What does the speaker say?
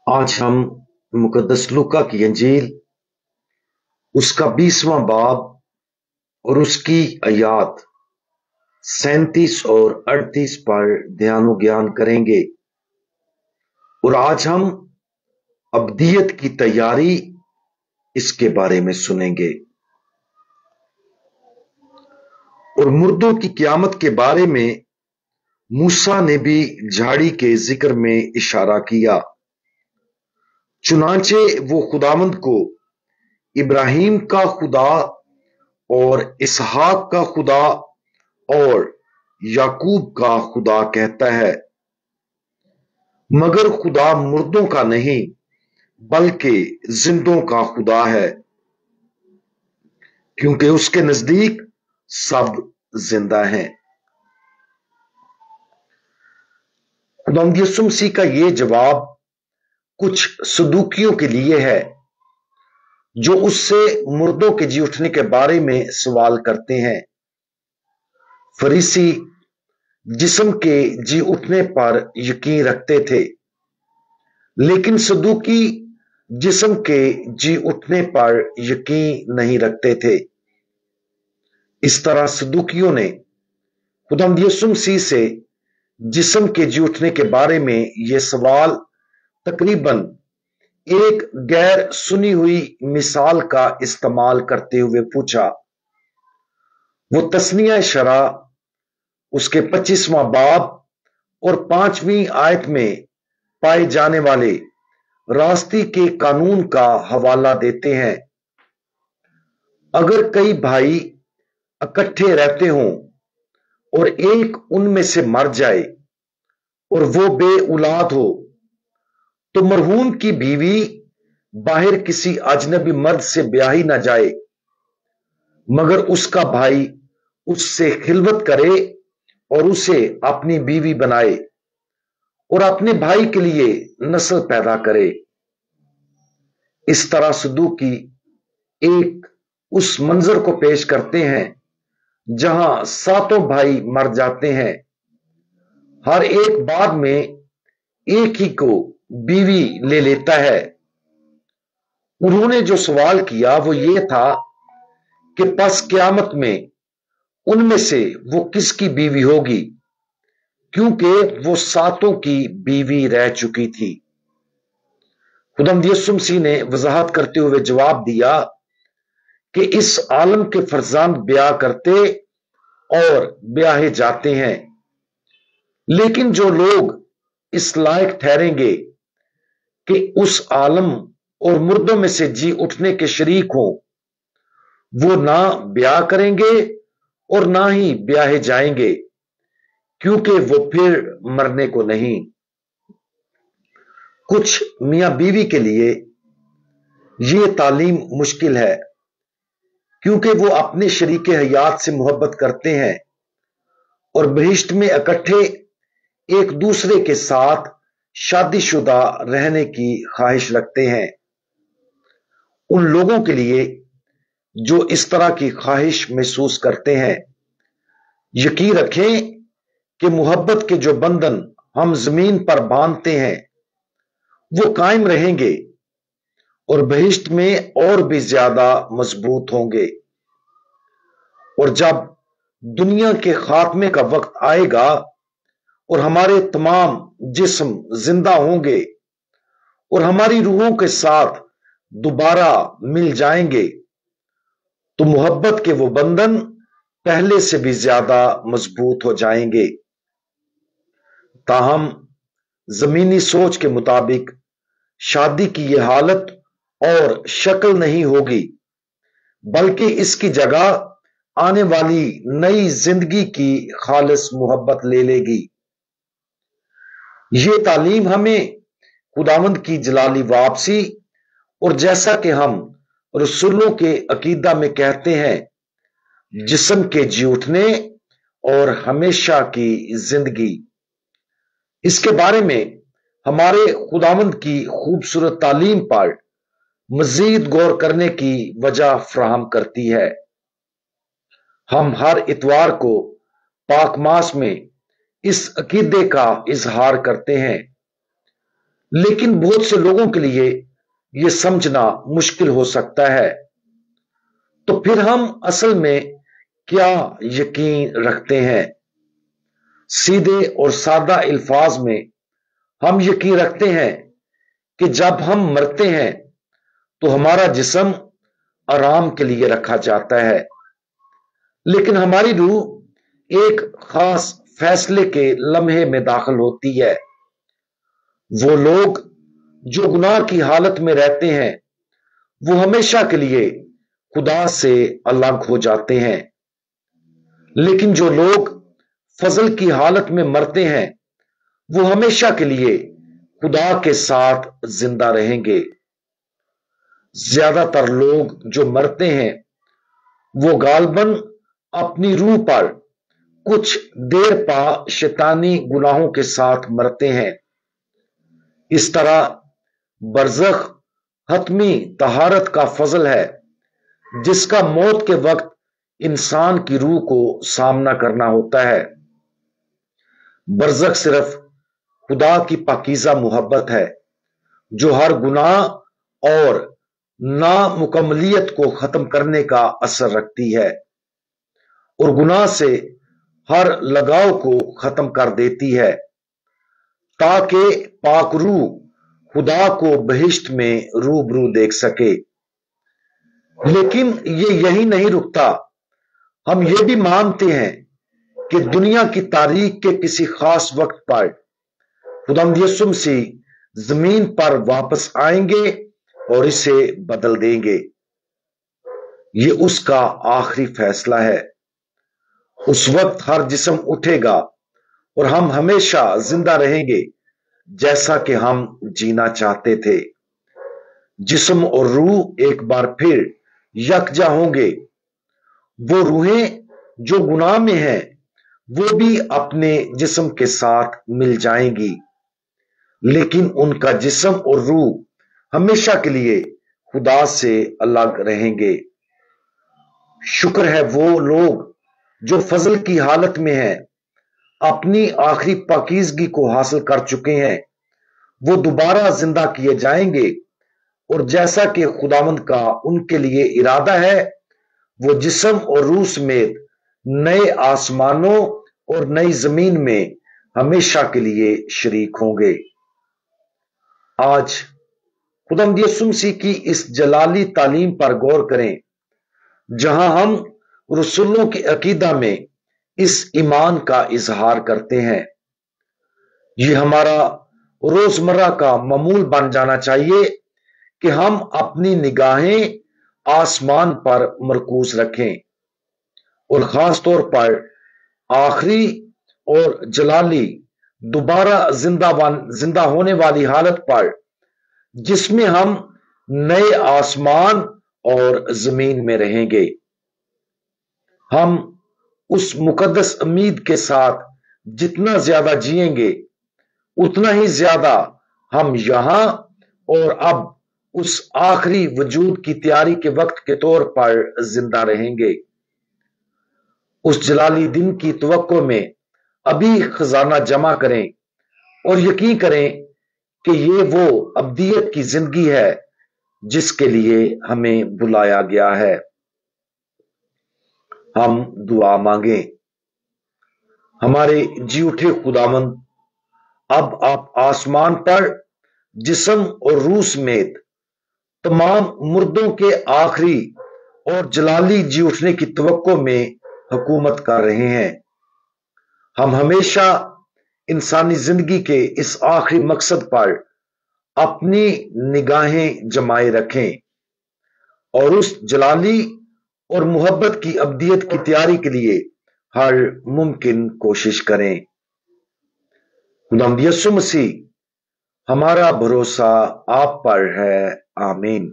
आज हम मुकद्दस लूका की अंजील उसका 20वां बाब और उसकी आयात 37 और 38 पर ध्यान ज्ञान करेंगे। और आज हम अब्दियत की तैयारी इसके बारे में सुनेंगे और मुर्दों की क़यामत के बारे में मूसा ने भी झाड़ी के जिक्र में इशारा किया। चुनांचे वो खुदावंद को इब्राहिम का खुदा और इसहाक का खुदा और याकूब का खुदा कहता है, मगर खुदा मुर्दों का नहीं बल्कि जिंदों का खुदा है, क्योंकि उसके नजदीक सब जिंदा हैं। खुदावंद यीशु मसीह का यह जवाब कुछ सदूकियों के लिए है जो उससे मुर्दों के जी उठने के बारे में सवाल करते हैं। फरीसी जिस्म के जी उठने पर यकीन रखते थे, लेकिन सदूकी जिस्म के जी उठने पर यकीन नहीं रखते थे। इस तरह सदूकियों ने खुदावंद यीशु मसीह से जिस्म के जी उठने के बारे में यह सवाल तकरीबन एक गैर सुनी हुई मिसाल का इस्तेमाल करते हुए पूछा। वो तस्निया शरा उसके 25वां बाब और 5वीं आयत में पाए जाने वाले रास्ते के कानून का हवाला देते हैं। अगर कई भाई इकट्ठे रहते हों और एक उनमें से मर जाए और वो बे औलाद हो, तो मरहूम की बीवी बाहर किसी अजनबी मर्द से ब्याही न जाए, मगर उसका भाई उससे खिलवत करे और उसे अपनी बीवी बनाए और अपने भाई के लिए नस्ल पैदा करे। इस तरह सदूकी एक उस मंजर को पेश करते हैं जहां सातों भाई मर जाते हैं, हर एक बाद में एक ही को बीवी ले लेता है। उन्होंने जो सवाल किया वो ये था कि पस क़यामत में उनमें से वो किसकी बीवी होगी, क्योंकि वो सातों की बीवी रह चुकी थी। खुदावंद यीशु मसीह ने वजाहत करते हुए जवाब दिया कि इस आलम के फरजांद ब्याह करते और ब्याहे जाते हैं, लेकिन जो लोग इस लायक ठहरेंगे कि उस आलम और मुर्दों में से जी उठने के शरीक हों, वो ना ब्याह करेंगे और ना ही ब्याहे जाएंगे, क्योंकि वो फिर मरने को नहीं। कुछ मियां बीवी के लिए ये तालीम मुश्किल है, क्योंकि वो अपने शरीके हयात से मोहब्बत करते हैं और बहिश्त में इकट्ठे एक दूसरे के साथ शादीशुदा रहने की ख्वाहिश रखते हैं। उन लोगों के लिए जो इस तरह की ख्वाहिश महसूस करते हैं, यकीन रखें कि मोहब्बत के जो बंधन हम जमीन पर बांधते हैं वो कायम रहेंगे और बहिश्त में और भी ज्यादा मजबूत होंगे। और जब दुनिया के खात्मे का वक्त आएगा और हमारे तमाम जिस्म जिंदा होंगे और हमारी रूहों के साथ दोबारा मिल जाएंगे, तो मोहब्बत के वो बंधन पहले से भी ज्यादा मजबूत हो जाएंगे। ताहम जमीनी सोच के मुताबिक शादी की यह हालत और शक्ल नहीं होगी, बल्कि इसकी जगह आने वाली नई जिंदगी की खालिस मोहब्बत ले लेगी। ये तालीम हमें खुदावंद की जलाली वापसी और जैसा कि हम रसूलों के अकीदा में कहते हैं, जिस्म के जी उठने और हमेशा की जिंदगी, इसके बारे में हमारे खुदावंद की खूबसूरत तालीम पर मजीद गौर करने की वजह फराहम करती है। हम हर इतवार को पाक मास में इस अकीदे का इजहार करते हैं। लेकिन बहुत से लोगों के लिए यह समझना मुश्किल हो सकता है। तो फिर हम असल में क्या यकीन रखते हैं? सीधे और सादा अल्फाज में हम यकीन रखते हैं कि जब हम मरते हैं तो हमारा जिस्म आराम के लिए रखा जाता है, लेकिन हमारी रूह एक खास फैसले के लम्हे में दाखिल होती है। वो लोग जो गुनाह की हालत में रहते हैं वो हमेशा के लिए खुदा से अलग हो जाते हैं, लेकिन जो लोग फजल की हालत में मरते हैं वो हमेशा के लिए खुदा के साथ जिंदा रहेंगे। ज्यादातर लोग जो मरते हैं वो गालबन अपनी रूह पर कुछ देर पा शैतानी गुनाहों के साथ मरते हैं। इस तरह बरज़ख हतमी तहारत का फजल है जिसका मौत के वक्त इंसान की रूह को सामना करना होता है। बरज़ख सिर्फ खुदा की पाकीज़ा मोहब्बत है जो हर गुनाह और नामुकम्मलियत को खत्म करने का असर रखती है और गुनाह से हर लगाव को खत्म कर देती है, ताकि पाक रूह खुदा को बहिश्त में रूबरू देख सके। लेकिन ये यही नहीं रुकता, हम ये भी मानते हैं कि दुनिया की तारीख के किसी खास वक्त पर खुदावंद यीशु मसीह जमीन पर वापस आएंगे और इसे बदल देंगे। ये उसका आखिरी फैसला है। उस वक्त हर जिस्म उठेगा और हम हमेशा जिंदा रहेंगे जैसा कि हम जीना चाहते थे। जिस्म और रूह एक बार फिर यकजा होंगे। वो रूहें जो गुनाह में हैं वो भी अपने जिस्म के साथ मिल जाएंगी, लेकिन उनका जिस्म और रूह हमेशा के लिए खुदा से अलग रहेंगे। शुक्र है वो लोग जो फजल की हालत में हैं, अपनी आखिरी पाकीज़गी को हासिल कर चुके हैं। वो दोबारा जिंदा किए जाएंगे और जैसा कि खुदावंद का उनके लिए इरादा है, वो जिस्म और रूह समेत नए आसमानों और नई जमीन में हमेशा के लिए शरीक होंगे। आज खुदावंद यीशु मसीह की इस जलाली तालीम पर गौर करें, जहां हम रसूलों के अकीदा में इस ईमान का इजहार करते हैं। ये हमारा रोजमर्रा का मामूल बन जाना चाहिए कि हम अपनी निगाहें आसमान पर मरकूज रखें और खास तौर पर आखिरी और जलाली दोबारा जिंदा होने वाली हालत पर, जिसमें हम नए आसमान और जमीन में रहेंगे। हम उस मुकद्दस उम्मीद के साथ जितना ज्यादा जिएंगे उतना ही ज्यादा हम यहां और अब उस आखिरी वजूद की तैयारी के वक्त के तौर पर जिंदा रहेंगे। उस जलाली दिन की तवक्को में अभी खजाना जमा करें और यकीन करें कि ये वो अब्दियत की जिंदगी है जिसके लिए हमें बुलाया गया है। हम दुआ मांगे। हमारे जी उठे खुदावंद, अब आप आसमान पर जिस्म और रूह समेत तमाम मुर्दों के आखिरी और जलाली जी उठने की तवक्को में हुकूमत कर रहे हैं। हम हमेशा इंसानी जिंदगी के इस आखिरी मकसद पर अपनी निगाहें जमाए रखें और उस जलाली और मोहब्बत की अब्दियत की तैयारी के लिए हर मुमकिन कोशिश करें। खुदावंद यीशु मसीह, हमारा भरोसा आप पर है। आमीन।